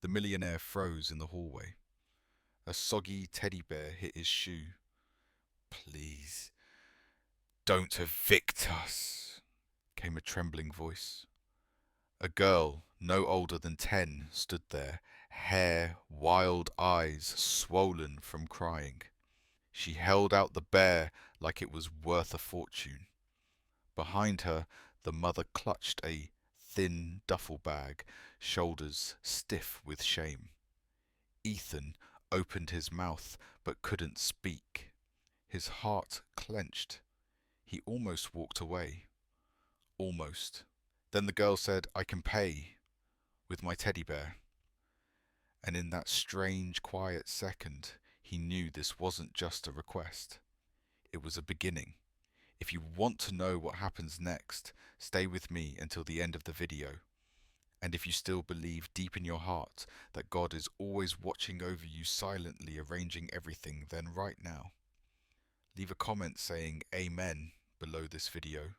The millionaire froze in the hallway. A soggy teddy bear hit his shoe. "Please, don't evict us," came a trembling voice. A girl, no older than 10, stood there, hair, wild eyes, swollen from crying. She held out the bear like it was worth a fortune. Behind her, the mother clutched a thin duffel bag, shoulders stiff with shame. Ethan opened his mouth but couldn't speak. His heart clenched. He almost walked away. Almost. Then the girl said, "I can pay with my teddy bear." And in that strange, quiet second, he knew this wasn't just a request. It was a beginning. If you want to know what happens next, stay with me until the end of the video. And if you still believe deep in your heart that God is always watching over you, silently arranging everything, then right now, leave a comment saying Amen below this video.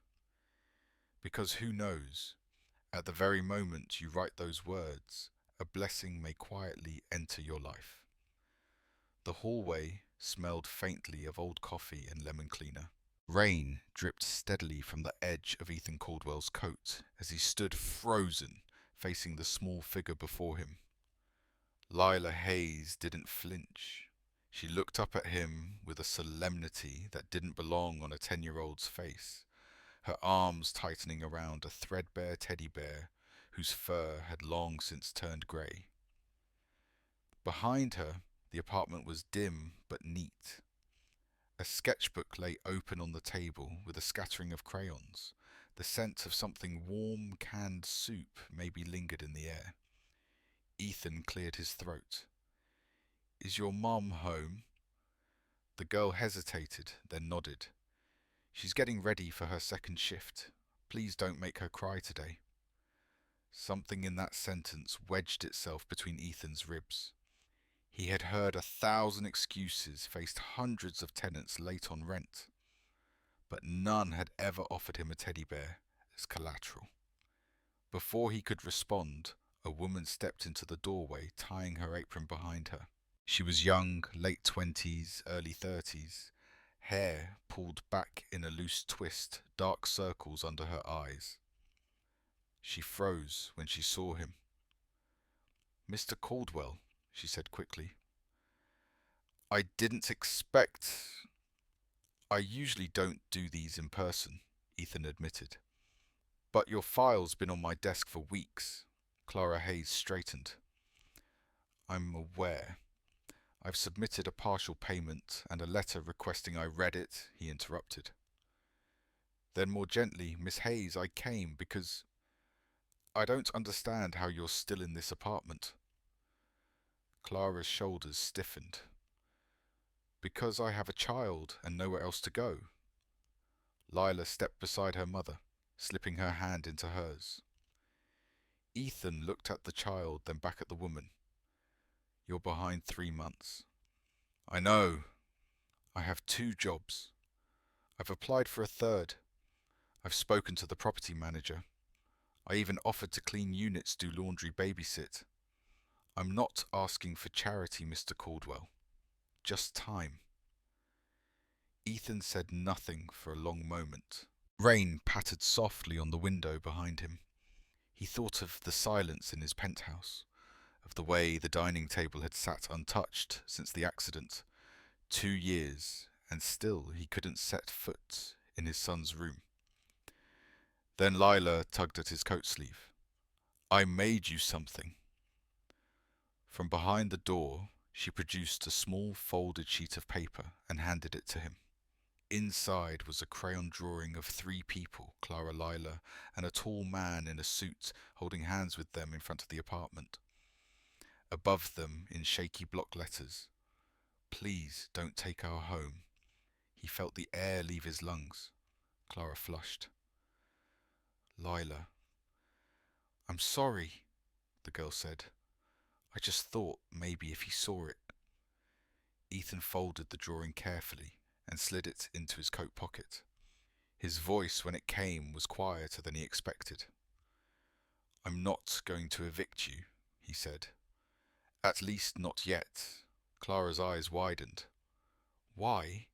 Because who knows, at the very moment you write those words, a blessing may quietly enter your life. The hallway smelled faintly of old coffee and lemon cleaner. Rain dripped steadily from the edge of Ethan Caldwell's coat as he stood frozen, facing the small figure before him. Lila Hayes didn't flinch. She looked up at him with a solemnity that didn't belong on a 10-year-old's face, her arms tightening around a threadbare teddy bear whose fur had long since turned grey. Behind her, the apartment was dim but neat. A sketchbook lay open on the table with a scattering of crayons. The scent of something warm, canned soup maybe lingered in the air. Ethan cleared his throat. "Is your mom home?" The girl hesitated, then nodded. "She's getting ready for her second shift. Please don't make her cry today." Something in that sentence wedged itself between Ethan's ribs. He had heard 1,000 excuses, faced hundreds of tenants late on rent, but none had ever offered him a teddy bear as collateral. Before he could respond, a woman stepped into the doorway, tying her apron behind her. She was young, late 20s, early 30s, hair pulled back in a loose twist, dark circles under her eyes. She froze when she saw him. "Mr. Caldwell," she said quickly. "I didn't expect... I usually don't do these in person," Ethan admitted. "But your file's been on my desk for weeks." Clara Hayes straightened. "I'm aware. I've submitted a partial payment and a letter requesting I read it," he interrupted. Then more gently, "Miss Hayes, I came because I don't understand how you're still in this apartment." Clara's shoulders stiffened. "Because I have a child and nowhere else to go." Lila stepped beside her mother, slipping her hand into hers. Ethan looked at the child, then back at the woman. "You're behind 3 months." "I know. I have 2 jobs. I've applied for a third. I've spoken to the property manager. I even offered to clean units, do laundry, babysit. I'm not asking for charity, Mr. Caldwell. Just time." Ethan said nothing for a long moment. Rain pattered softly on the window behind him. He thought of the silence in his penthouse, of the way the dining table had sat untouched since the accident. 2 years, and still he couldn't set foot in his son's room. Then Lila tugged at his coat sleeve. "I made you something." From behind the door, she produced a small folded sheet of paper and handed it to him. Inside was a crayon drawing of 3 people, Clara, Lila, and a tall man in a suit holding hands with them in front of the apartment. Above them, in shaky block letters, "Please don't take our home." He felt the air leave his lungs. Clara flushed. "Lila." "I'm sorry," the girl said. "I just thought maybe if he saw it." Ethan folded the drawing carefully and slid it into his coat pocket. His voice, when it came, was quieter than he expected. "I'm not going to evict you," he said. At least not yet. Clara's eyes widened. Why?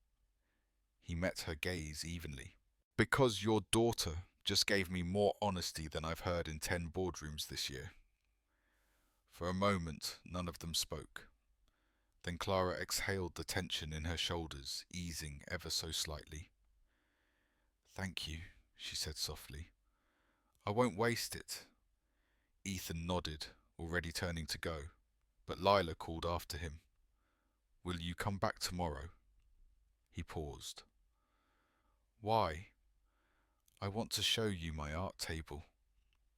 He met her gaze evenly. Because your daughter just gave me more honesty than I've heard in 10 boardrooms this year. For a moment, none of them spoke. Then Clara exhaled the tension in her shoulders, easing ever so slightly. Thank you, she said softly. I won't waste it. Ethan nodded, already turning to go, but Lila called after him. Will you come back tomorrow? He paused. Why? I want to show you my art table,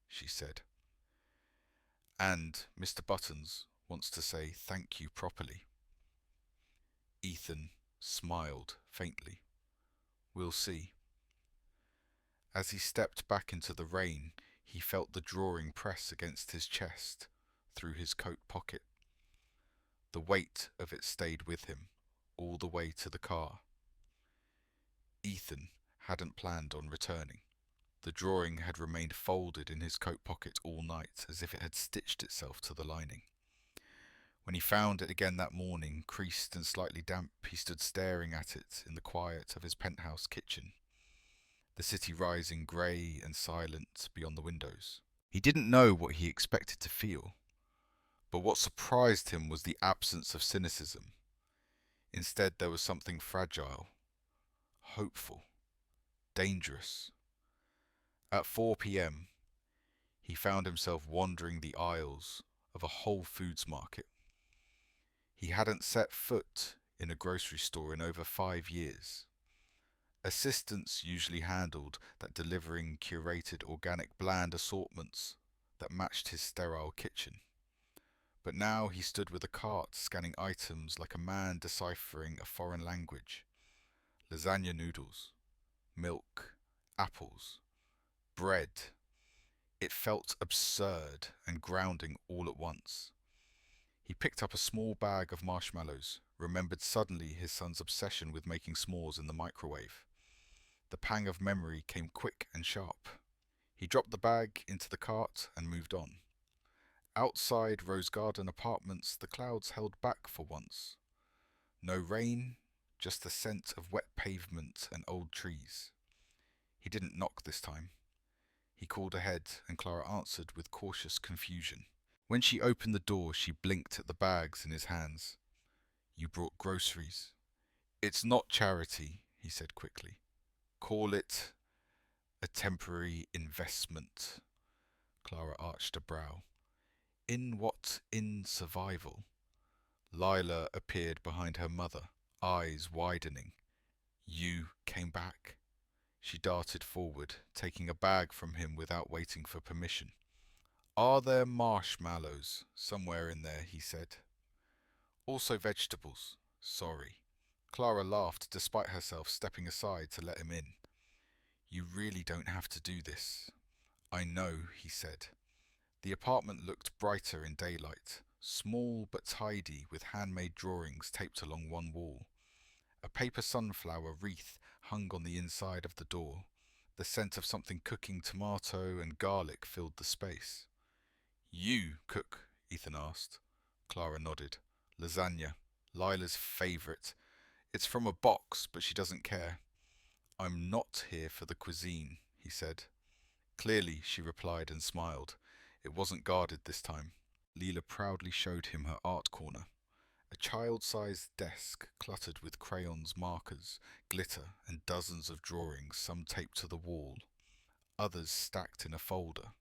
she said. And Mr. Buttons wants to say thank you properly. Ethan smiled faintly. We'll see. As he stepped back into the rain, he felt the drawing press against his chest, through his coat pocket. The weight of it stayed with him, all the way to the car. Ethan hadn't planned on returning. The drawing had remained folded in his coat pocket all night, as if it had stitched itself to the lining. When he found it again that morning, creased and slightly damp, he stood staring at it in the quiet of his penthouse kitchen, the city rising grey and silent beyond the windows. He didn't know what he expected to feel, but what surprised him was the absence of cynicism. Instead, there was something fragile, hopeful, dangerous. At 4 p.m, he found himself wandering the aisles of a Whole Foods market. He hadn't set foot in a grocery store in over 5 years. Assistants usually handled that, delivering curated organic bland assortments that matched his sterile kitchen. But now he stood with a cart scanning items like a man deciphering a foreign language. Lasagna noodles, milk, apples, bread. It felt absurd and grounding all at once. He picked up a small bag of marshmallows, remembered suddenly his son's obsession with making s'mores in the microwave. The pang of memory came quick and sharp. He dropped the bag into the cart and moved on. Outside Rose Garden Apartments, the clouds held back for once. No rain, just the scent of wet pavement and old trees. He didn't knock this time. He called ahead, and Clara answered with cautious confusion. When she opened the door, she blinked at the bags in his hands. You brought groceries. It's not charity, he said quickly. Call it a temporary investment. Clara arched a brow. In what? In survival? Lila appeared behind her mother, eyes widening. You came back? She darted forward, taking a bag from him without waiting for permission. Are there marshmallows somewhere in there? He said. Also vegetables. Sorry. Clara laughed despite herself, stepping aside to let him in. You really don't have to do this. I know, he said. The apartment looked brighter in daylight, small but tidy, with handmade drawings taped along one wall. A paper sunflower wreath hung on the inside of the door. The scent of something cooking tomato and garlic filled the space. You cook? Ethan asked. Clara nodded. Lasagna. Lila's favourite. It's from a box, but she doesn't care. I'm not here for the cuisine, he said. Clearly, she replied and smiled. It wasn't guarded this time. Leela proudly showed him her art corner. A child-sized desk cluttered with crayons, markers, glitter, and dozens of drawings, some taped to the wall, others stacked in a folder.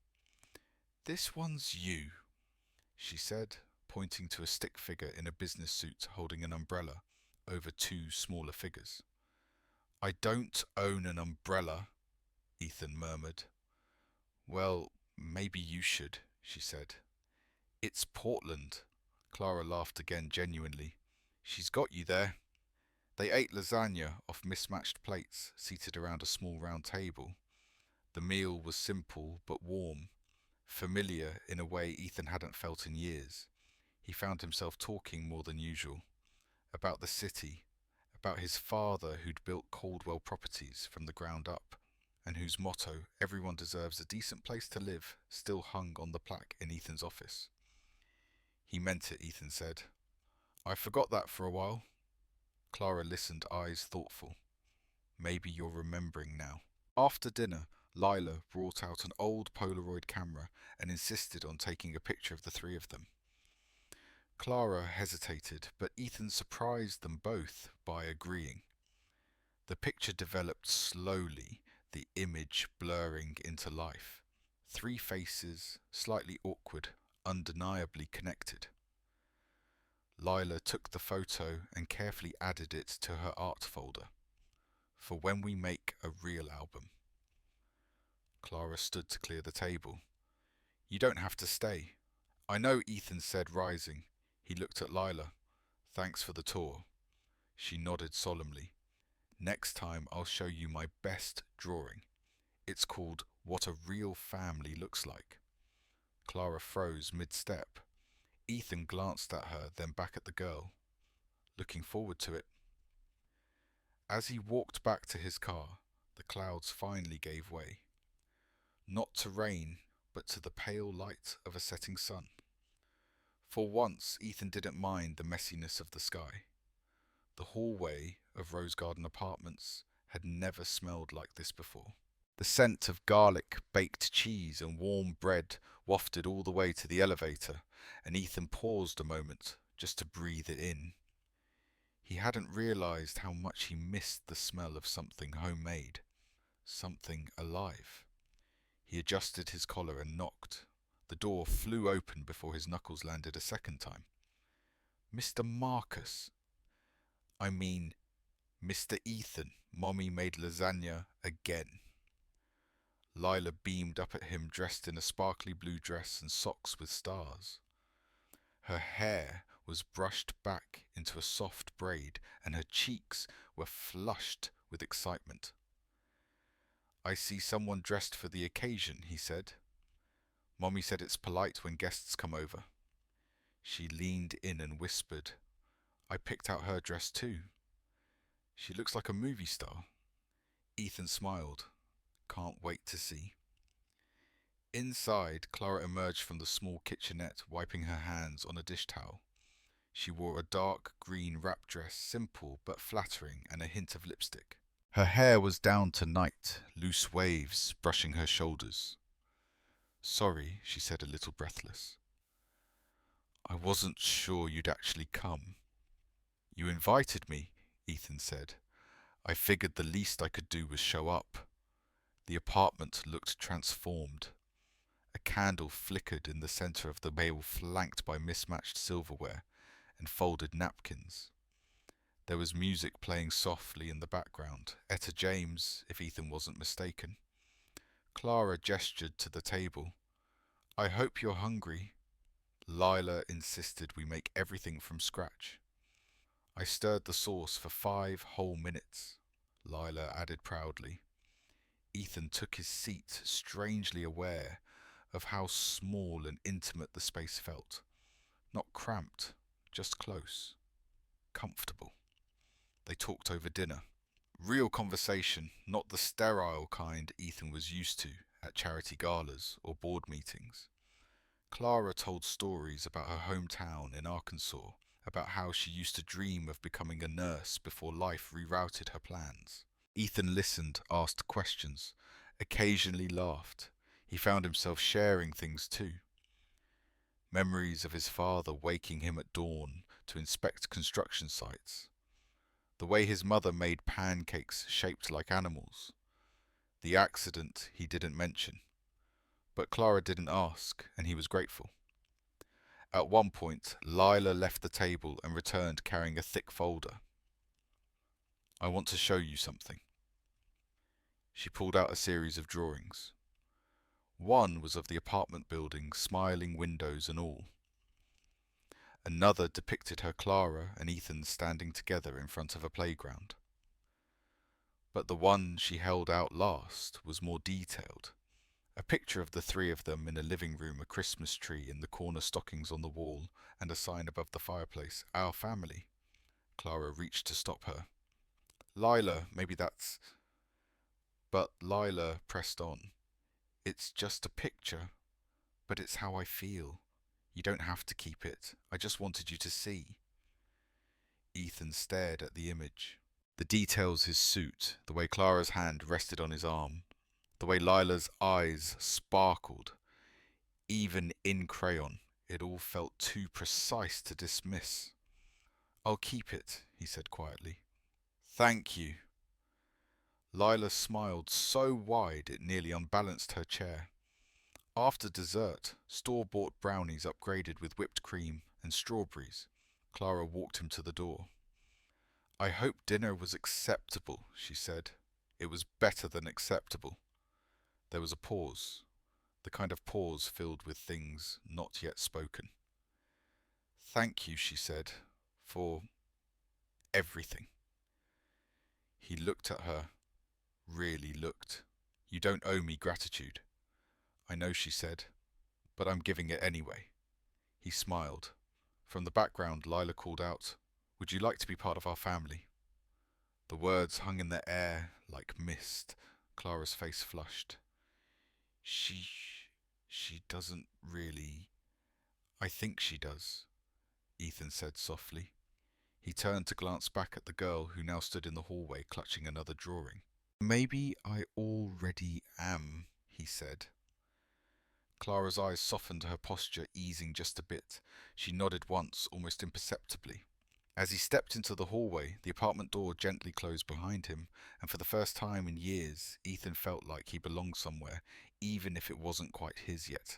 This one's you, she said, pointing to a stick figure in a business suit holding an umbrella over 2 smaller figures. I don't own an umbrella, Ethan murmured. Well, maybe you should, she said. It's Portland. Clara laughed again genuinely. She's got you there. They ate lasagna off mismatched plates, seated around a small round table. The meal was simple but warm, familiar in a way Ethan hadn't felt in years. He found himself talking more than usual, about the city, about his father who'd built Caldwell Properties from the ground up, and whose motto, everyone deserves a decent place to live, still hung on the plaque in Ethan's office. He meant it, Ethan said. I forgot that for a while. Clara listened, eyes thoughtful. Maybe you're remembering now. After dinner, Lila brought out an old Polaroid camera and insisted on taking a picture of the three of them. Clara hesitated, but Ethan surprised them both by agreeing. The picture developed slowly, the image blurring into life. Three faces, slightly awkward, undeniably connected. Lila took the photo and carefully added it to her art folder. For when we make a real album. Clara stood to clear the table. You don't have to stay. I know, Ethan said, rising. He looked at Lila. Thanks for the tour. She nodded solemnly. Next time I'll show you my best drawing. It's called What a Real Family Looks Like. Clara froze mid-step. Ethan glanced at her, then back at the girl. Looking forward to it. As he walked back to his car, the clouds finally gave way. Not to rain, but to the pale light of a setting sun. For once, Ethan didn't mind the messiness of the sky. The hallway of Rose Garden Apartments had never smelled like this before. The scent of garlic, baked cheese and warm bread wafted all the way to the elevator, and Ethan paused a moment just to breathe it in. He hadn't realized how much he missed the smell of something homemade, something alive. He adjusted his collar and knocked. The door flew open before his knuckles landed a second time. Mr. Marcus. I mean, Mr. Ethan. Mommy made lasagna again. Lila beamed up at him, dressed in a sparkly blue dress and socks with stars. Her hair was brushed back into a soft braid, and her cheeks were flushed with excitement. I see someone dressed for the occasion, he said. Mommy said it's polite when guests come over. She leaned in and whispered, I picked out her dress too. She looks like a movie star. Ethan smiled. Can't wait to see. Inside, Clara emerged from the small kitchenette, wiping her hands on a dish towel. She wore a dark green wrap dress, simple but flattering, and a hint of lipstick. Her hair was down to night, loose waves brushing her shoulders. Sorry, she said, a little breathless. I wasn't sure you'd actually come. You invited me, Ethan said. I figured the least I could do was show up. The apartment looked transformed. A candle flickered in the center of the table, flanked by mismatched silverware and folded napkins. There was music playing softly in the background, Etta James, if Ethan wasn't mistaken. Clara gestured to the table. I hope you're hungry. Lila insisted we make everything from scratch. I stirred the sauce for 5 whole minutes, Lila added proudly. Ethan took his seat, strangely aware of how small and intimate the space felt. Not cramped, just close. Comfortable. They talked over dinner. Real conversation, not the sterile kind Ethan was used to at charity galas or board meetings. Clara told stories about her hometown in Arkansas, about how she used to dream of becoming a nurse before life rerouted her plans. Ethan listened, asked questions, occasionally laughed. He found himself sharing things too. Memories of his father waking him at dawn to inspect construction sites. The way his mother made pancakes shaped like animals. The accident he didn't mention. But Clara didn't ask, and he was grateful. At one point, Lila left the table and returned carrying a thick folder. I want to show you something. She pulled out a series of drawings. One was of the apartment building, smiling windows and all. Another depicted her Clara and Ethan standing together in front of a playground. But the one she held out last was more detailed. A picture of the three of them in a living room, a Christmas tree in the corner, stockings on the wall, and a sign above the fireplace, Our Family. Clara reached to stop her. Lila, maybe that's... But Lila pressed on. It's just a picture, but it's how I feel. You don't have to keep it. I just wanted you to see. Ethan stared at the image. The details: his suit, the way Clara's hand rested on his arm, the way Lila's eyes sparkled, even in crayon, it all felt too precise to dismiss. I'll keep it, he said quietly. Thank you. Lila smiled so wide it nearly unbalanced her chair. After dessert, store-bought brownies upgraded with whipped cream and strawberries. Clara walked him to the door. I hope dinner was acceptable, she said. It was better than acceptable. There was a pause, the kind of pause filled with things not yet spoken. Thank you, she said, for everything. He looked at her, really looked. You don't owe me gratitude. I know, she said, but I'm giving it anyway. He smiled. From the background, Lila called out, Would you like to be part of our family? The words hung in the air like mist. Clara's face flushed. She doesn't really... I think she does, Ethan said softly. He turned to glance back at the girl who now stood in the hallway clutching another drawing. Maybe I already am, he said. Clara's eyes softened, her posture easing just a bit. She nodded once, almost imperceptibly. As he stepped into the hallway, the apartment door gently closed behind him, and for the first time in years, Ethan felt like he belonged somewhere, even if it wasn't quite his yet.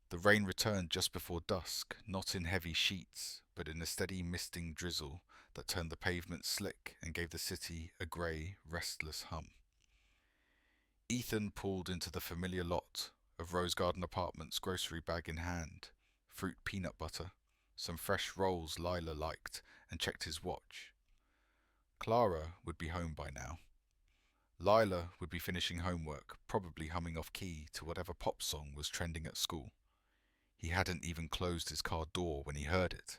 The rain returned just before dusk, not in heavy sheets, but in a steady misting drizzle that turned the pavement slick and gave the city a grey, restless hum. Ethan pulled into the familiar lot of Rose Garden Apartments, grocery bag in hand, fruit peanut butter, some fresh rolls Lila liked, and checked his watch. Clara would be home by now. Lila would be finishing homework, probably humming off key to whatever pop song was trending at school. He hadn't even closed his car door when he heard it.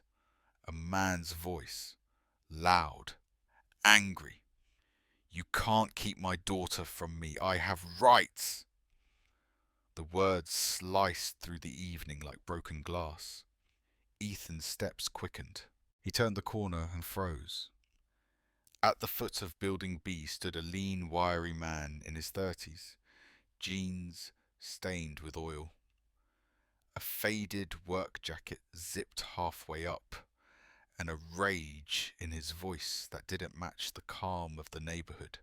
A man's voice, loud, angry. You can't keep my daughter from me. I have rights. The words sliced through the evening like broken glass. Ethan's steps quickened. He turned the corner and froze. At the foot of Building B stood a lean, wiry man in his 30s, jeans stained with oil. A faded work jacket zipped halfway up, and a rage in his voice that didn't match the calm of the neighborhood.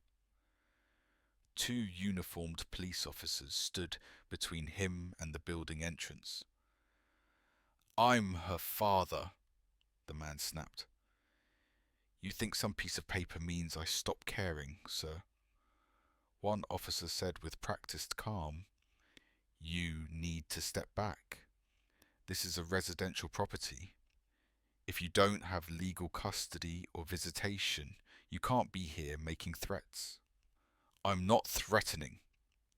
Two uniformed police officers stood between him and the building entrance. I'm her father, the man snapped. You think some piece of paper means I stop caring, sir? One officer said with practiced calm, You need to step back. This is a residential property. If you don't have legal custody or visitation, you can't be here making threats. I'm not threatening,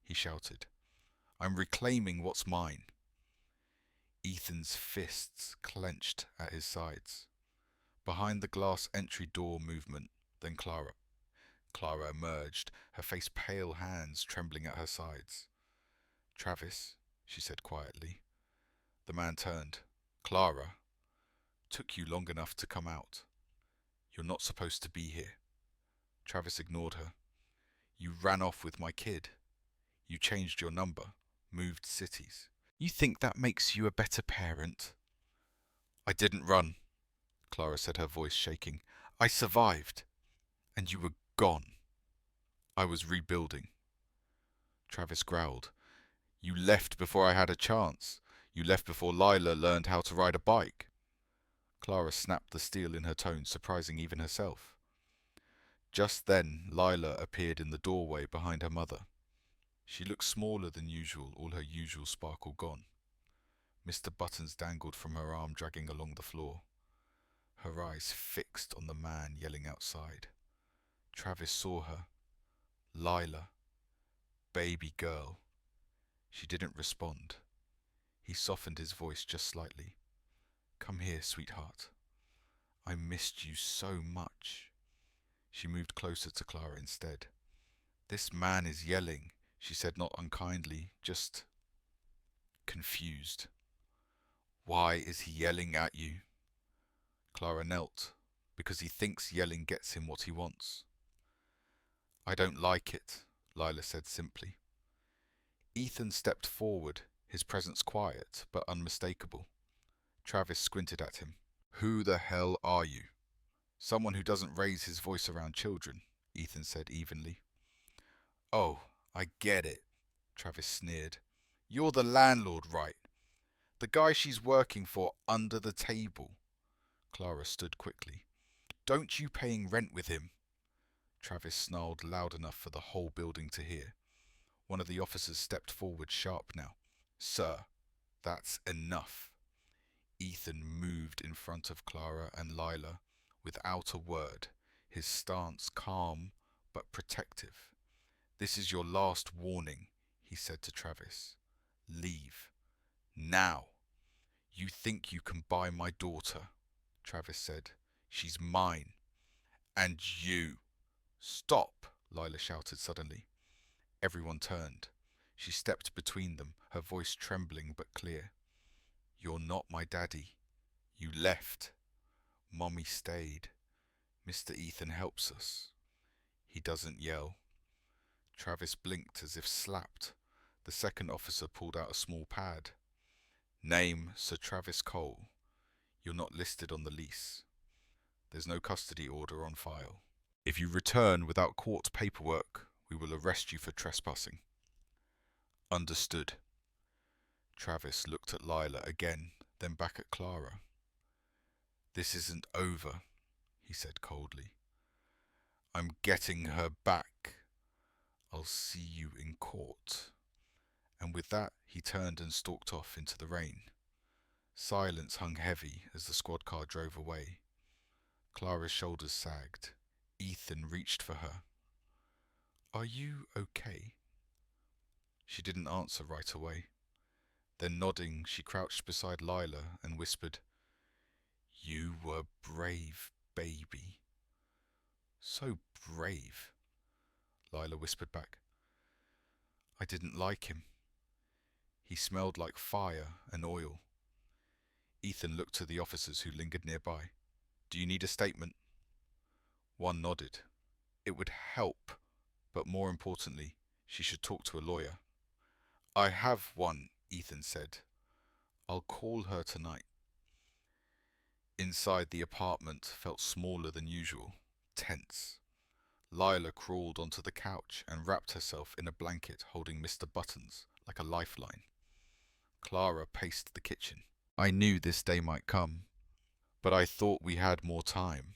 he shouted. I'm reclaiming what's mine. Ethan's fists clenched at his sides. Behind the glass entry door movement, then Clara. Clara emerged, her face pale, hands trembling at her sides. Travis, she said quietly. The man turned. Clara, took you long enough to come out. You're not supposed to be here. Travis ignored her. You ran off with my kid. You changed your number, moved cities. You think that makes you a better parent? I didn't run, Clara said, her voice shaking. I survived, and you were gone. I was rebuilding. Travis growled. You left before I had a chance. You left before Lila learned how to ride a bike. Clara snapped the steel in her tone, surprising even herself. Just then, Lila appeared in the doorway behind her mother. She looked smaller than usual, all her usual sparkle gone. Mr. Buttons dangled from her arm, dragging along the floor. Her eyes fixed on the man yelling outside. Travis saw her. Lila. Baby girl. She didn't respond. He softened his voice just slightly. Come here, sweetheart. I missed you so much. She moved closer to Clara instead. This man is yelling, she said, not unkindly, just confused. Why is he yelling at you? Clara knelt, because he thinks yelling gets him what he wants. I don't like it, Lila said simply. Ethan stepped forward, his presence quiet but unmistakable. Travis squinted at him. Who the hell are you? Someone who doesn't raise his voice around children, Ethan said evenly. Oh, I get it, Travis sneered. You're the landlord, right? The guy she's working for under the table. Clara stood quickly. Don't you paying rent with him? Travis snarled loud enough for the whole building to hear. One of the officers stepped forward sharp now. Sir, that's enough. Ethan moved in front of Clara and Lila without a word, his stance calm but protective. This is your last warning, he said to Travis. Leave. Now. You think you can buy my daughter, Travis said. She's mine. And you. Stop, Lila shouted suddenly. Everyone turned. She stepped between them, her voice trembling but clear. You're not my daddy. You left. Mommy stayed. Mr. Ethan helps us. He doesn't yell. Travis blinked as if slapped. The second officer pulled out a small pad. Name Sir Travis Cole. You're not listed on the lease. There's no custody order on file. If you return without court paperwork, we will arrest you for trespassing. Understood. Travis looked at Lila again, then back at Clara. This isn't over, he said coldly. I'm getting her back. I'll see you in court. And with that, he turned and stalked off into the rain. Silence hung heavy as the squad car drove away. Clara's shoulders sagged. Ethan reached for her. Are you okay? She didn't answer right away. Then nodding, she crouched beside Lila and whispered, You were brave, baby. So brave, Lila whispered back. I didn't like him. He smelled like fire and oil. Ethan looked to the officers who lingered nearby. Do you need a statement? One nodded. It would help, but more importantly, she should talk to a lawyer. I have one, Ethan said. I'll call her tonight. Inside, the apartment felt smaller than usual, tense. Lila crawled onto the couch and wrapped herself in a blanket holding Mr. Buttons like a lifeline. Clara paced the kitchen. I knew this day might come, but I thought we had more time.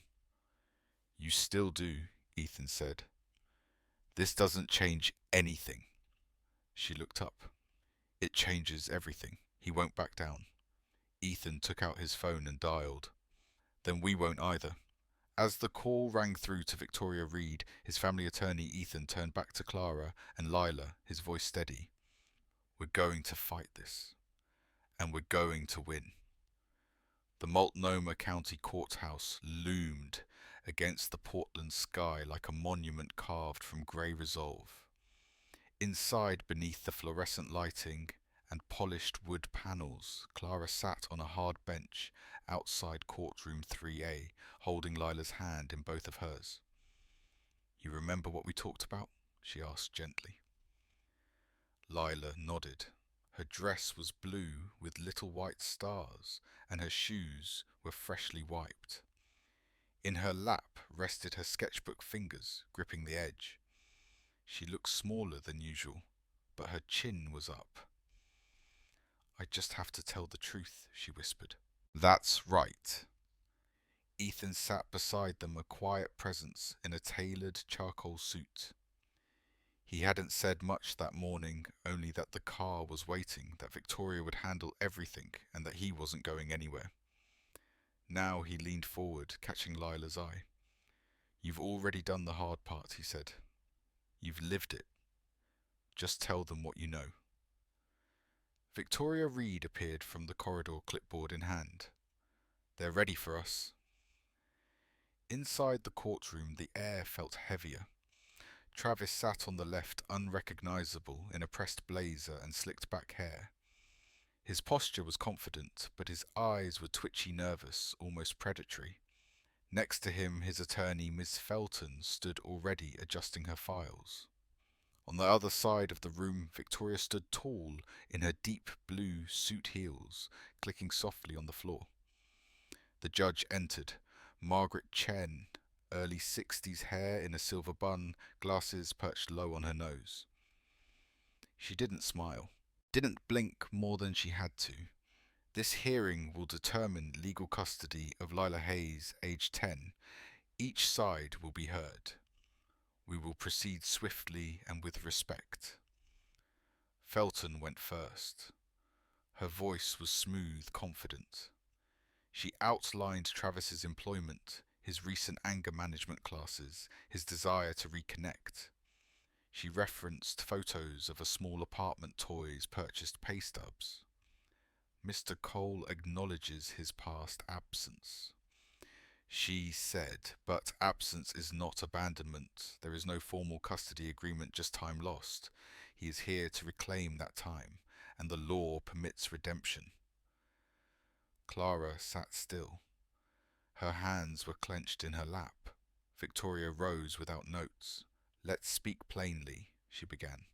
You still do, Ethan said. This doesn't change anything. She looked up. It changes everything. He won't back down. Ethan took out his phone and dialed. Then we won't either. As the call rang through to Victoria Reed, his family attorney Ethan turned back to Clara and Lila, his voice steady. We're going to fight this. And we're going to win. The Multnomah County Courthouse loomed against the Portland sky like a monument carved from grey resolve. Inside, beneath the fluorescent lighting and polished wood panels, Clara sat on a hard bench outside Courtroom 3A, holding Lila's hand in both of hers. You remember what we talked about? She asked gently. Lila nodded. Her dress was blue with little white stars, and her shoes were freshly wiped. In her lap rested her sketchbook fingers, gripping the edge. She looked smaller than usual, but her chin was up. I just have to tell the truth, she whispered. That's right. Ethan sat beside them, a quiet presence in a tailored charcoal suit. He hadn't said much that morning, only that the car was waiting, that Victoria would handle everything, and that he wasn't going anywhere. Now he leaned forward, catching Lila's eye. You've already done the hard part, he said. You've lived it. Just tell them what you know. Victoria Reed appeared from the corridor, clipboard in hand. They're ready for us. Inside the courtroom, the air felt heavier. Travis sat on the left, unrecognizable, in a pressed blazer and slicked back hair. His posture was confident, but his eyes were twitchy, nervous, almost predatory. Next to him, his attorney, Miss Felton, stood already adjusting her files. On the other side of the room, Victoria stood tall in her deep blue suit heels, clicking softly on the floor. The judge entered. Margaret Chen, early 60s hair in a silver bun, glasses perched low on her nose. She didn't smile, didn't blink more than she had to. This hearing will determine legal custody of Lila Hayes, age 10. Each side will be heard. We will proceed swiftly and with respect. Felton went first. Her voice was smooth, confident. She outlined Travis's employment, his recent anger management classes, his desire to reconnect. She referenced photos of a small apartment, toys, purchased pay stubs. Mr. Cole acknowledges his past absence. She said, but absence is not abandonment. There is no formal custody agreement, just time lost. He is here to reclaim that time, and the law permits redemption. Clara sat still. Her hands were clenched in her lap. Victoria rose without notes. Let's speak plainly, she began.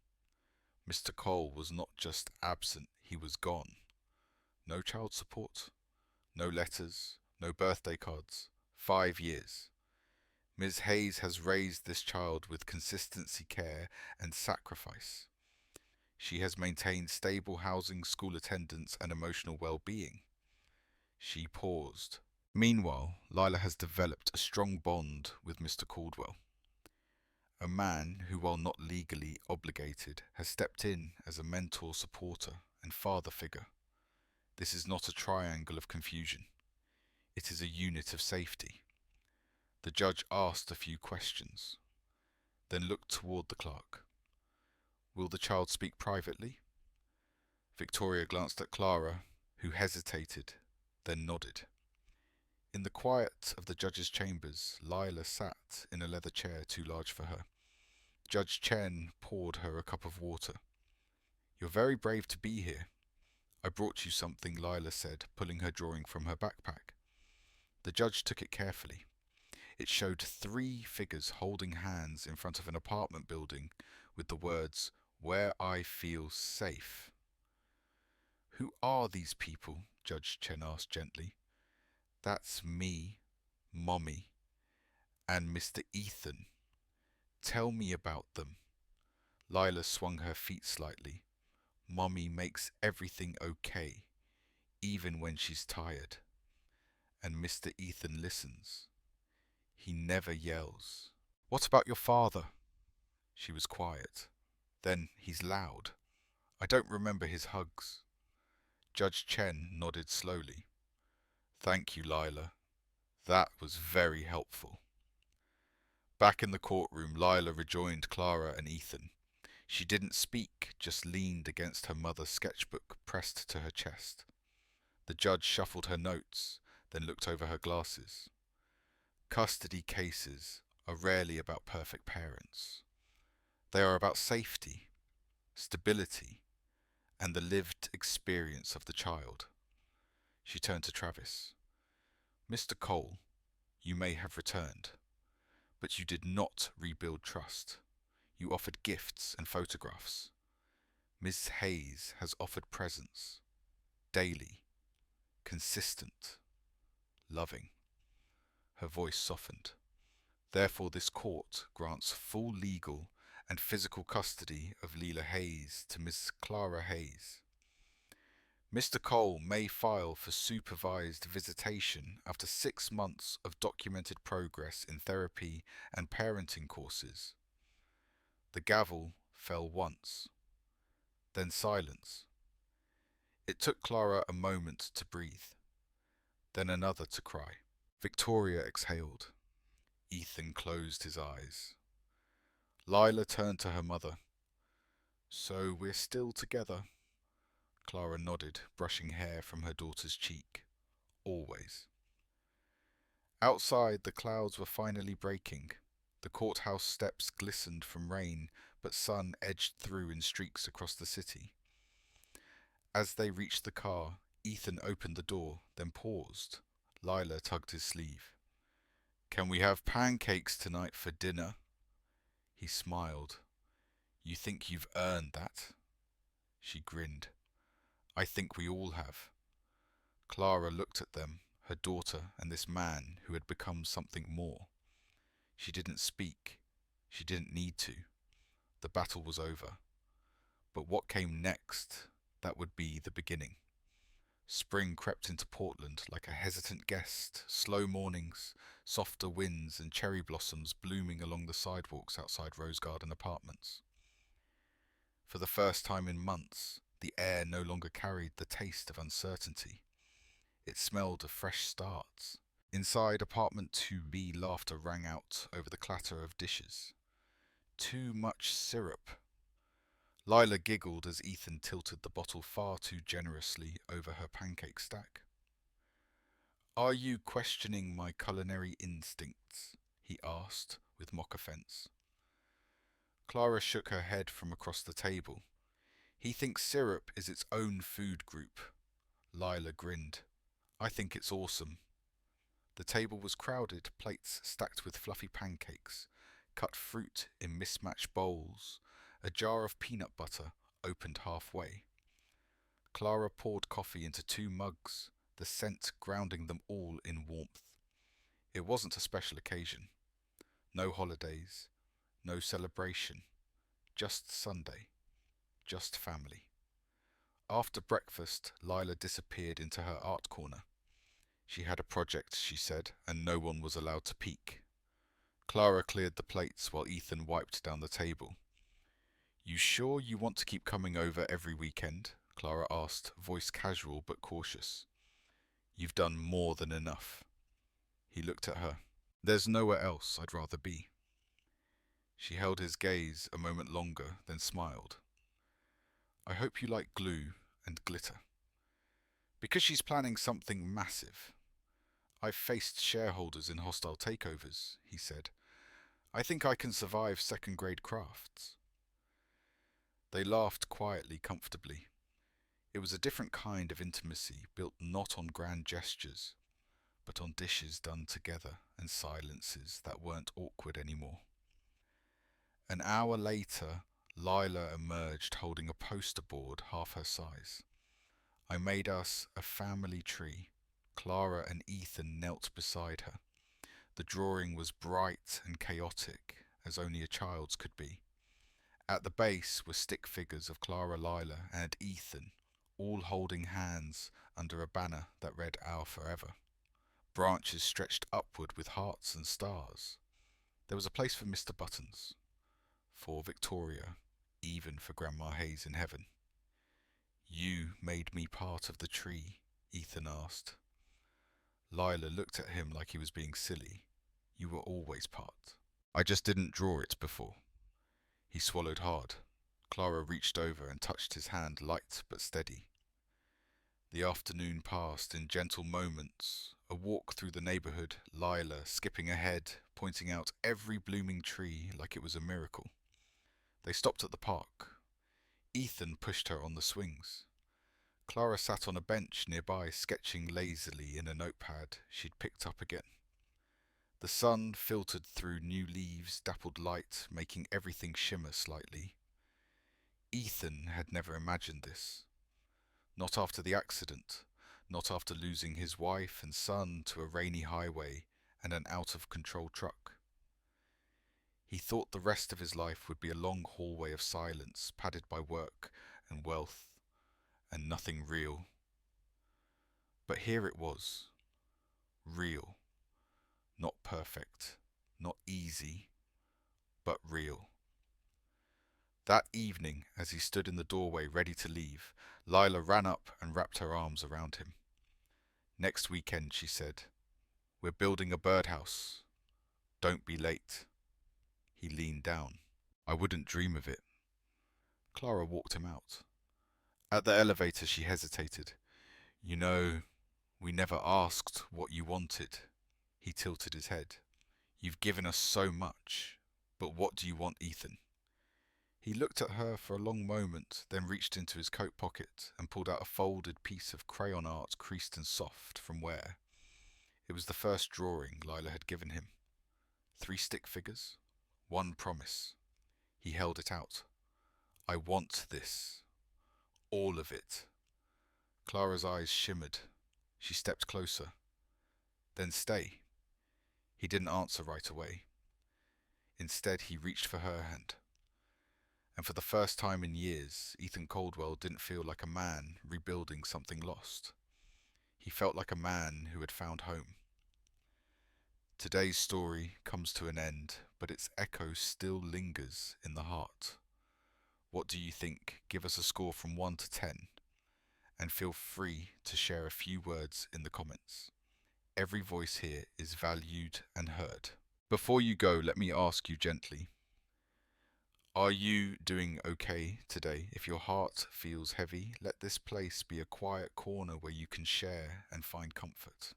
Mr. Cole was not just absent, he was gone. No child support, no letters, no birthday cards. 5 years. Ms. Hayes has raised this child with consistency, care, and sacrifice. She has maintained stable housing, school attendance, and emotional well-being. She paused. Meanwhile, Lila has developed a strong bond with Mr. Caldwell, a man who, while not legally obligated, has stepped in as a mentor, supporter, and father figure. This is not a triangle of confusion. It is a unit of safety. The judge asked a few questions, then looked toward the clerk. Will the child speak privately? Victoria glanced at Clara, who hesitated, then nodded. In the quiet of the judge's chambers, Lila sat in a leather chair too large for her. Judge Chen poured her a cup of water. You're very brave to be here. I brought you something, Lila said, pulling her drawing from her backpack. The judge took it carefully. It showed 3 figures holding hands in front of an apartment building with the words, "Where I feel safe." Who are these people? Judge Chen asked gently. That's me, Mommy, and Mr. Ethan. Tell me about them. Lila swung her feet slightly. Mommy makes everything okay, even when she's tired. And Mr. Ethan listens. He never yells. What about your father? She was quiet. Then he's loud. I don't remember his hugs. Judge Chen nodded slowly. Thank you, Lila. That was very helpful. Back in the courtroom, Lila rejoined Clara and Ethan. She didn't speak, just leaned against her mother's sketchbook, pressed to her chest. The judge shuffled her notes, then looked over her glasses. Custody cases are rarely about perfect parents. They are about safety, stability, and the lived experience of the child. She turned to Travis. Mr. Cole, you may have returned, but you did not rebuild trust. You offered gifts and photographs. Miss Hayes has offered presence, daily, consistent, loving. Her voice softened. Therefore, this court grants full legal and physical custody of Lila Hayes to Miss Clara Hayes. Mr. Cole may file for supervised visitation after 6 months of documented progress in therapy and parenting courses. The gavel fell once, then silence. It took Clara a moment to breathe, then another to cry. Victoria exhaled. Ethan closed his eyes. Lila turned to her mother. So we're still together? Clara nodded, brushing hair from her daughter's cheek. Always. Outside, the clouds were finally breaking. The courthouse steps glistened from rain, but sun edged through in streaks across the city. As they reached the car, Ethan opened the door, then paused. Lila tugged his sleeve. "Can we have pancakes tonight for dinner?" He smiled. "You think you've earned that?" She grinned. "I think we all have." Clara looked at them, her daughter and this man who had become something more. She didn't speak. She didn't need to. The battle was over. But what came next, that would be the beginning. Spring crept into Portland like a hesitant guest, slow mornings, softer winds and cherry blossoms blooming along the sidewalks outside Rose Garden Apartments. For the first time in months, the air no longer carried the taste of uncertainty. It smelled of fresh starts. Inside apartment 2B, laughter rang out over the clatter of dishes. Too much syrup. Lila giggled as Ethan tilted the bottle far too generously over her pancake stack. "Are you questioning my culinary instincts?" he asked, with mock offence. Clara shook her head from across the table. "He thinks syrup is its own food group." Lila grinned. "I think it's awesome." The table was crowded, plates stacked with fluffy pancakes, cut fruit in mismatched bowls, a jar of peanut butter opened halfway. Clara poured coffee into 2 mugs, the scent grounding them all in warmth. It wasn't a special occasion. No holidays, no celebration, just Sunday, just family. After breakfast, Lila disappeared into her art corner. She had a project, she said, and no one was allowed to peek. Clara cleared the plates while Ethan wiped down the table. "You sure you want to keep coming over every weekend?" Clara asked, voice casual but cautious. "You've done more than enough." He looked at her. "There's nowhere else I'd rather be." She held his gaze a moment longer, then smiled. "I hope you like glue and glitter." "Because she's planning something massive." "I've faced shareholders in hostile takeovers," he said. "I think I can survive second-grade crafts." They laughed quietly, comfortably. It was a different kind of intimacy, built not on grand gestures, but on dishes done together and silences that weren't awkward anymore. An hour later, Lila emerged holding a poster board half her size. "I made us a family tree." Clara and Ethan knelt beside her. The drawing was bright and chaotic, as only a child's could be. At the base were stick figures of Clara, Lila, and Ethan, all holding hands under a banner that read "Our Forever." Branches stretched upward with hearts and stars. There was a place for Mr. Buttons, for Victoria, even for Grandma Hayes in heaven. "You made me part of the tree?" Ethan asked. Lila looked at him like he was being silly. "You were always part. I just didn't draw it before." He swallowed hard. Clara reached over and touched his hand, light but steady. The afternoon passed in gentle moments, a walk through the neighborhood, Lila skipping ahead, pointing out every blooming tree like it was a miracle. They stopped at the park. Ethan pushed her on the swings. Clara sat on a bench nearby, sketching lazily in a notepad she'd picked up again. The sun filtered through new leaves, dappled light, making everything shimmer slightly. Ethan had never imagined this. Not after the accident, not after losing his wife and son to a rainy highway and an out-of-control truck. He thought the rest of his life would be a long hallway of silence, padded by work and wealth, and nothing real. But here it was. Real. Not perfect, not easy, but real. That evening, as he stood in the doorway ready to leave, Lila ran up and wrapped her arms around him. "Next weekend," she said. "We're building a birdhouse. Don't be late." He leaned down. "I wouldn't dream of it." Clara walked him out. At the elevator she hesitated. "You know, we never asked what you wanted." He tilted his head. "You've given us so much, but what do you want, Ethan?" He looked at her for a long moment, then reached into his coat pocket and pulled out a folded piece of crayon art creased and soft from where. It was the first drawing Lila had given him. 3 stick figures, 1 promise. He held it out. I want this. All of it. Clara's eyes shimmered. She stepped closer. Then stay. He didn't answer right away. Instead, he reached for her hand. And for the first time in years, Ethan Caldwell didn't feel like a man rebuilding something lost. He felt like a man who had found home. Today's story comes to an end, but its echo still lingers in the heart. What do you think? Give us a score from 1 to 10, and feel free to share a few words in the comments. Every voice here is valued and heard. Before you go, let me ask you gently, are you doing okay today? If your heart feels heavy, let this place be a quiet corner where you can share and find comfort.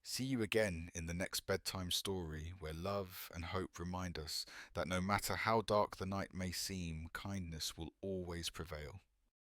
See you again in the next bedtime story where love and hope remind us that no matter how dark the night may seem, kindness will always prevail.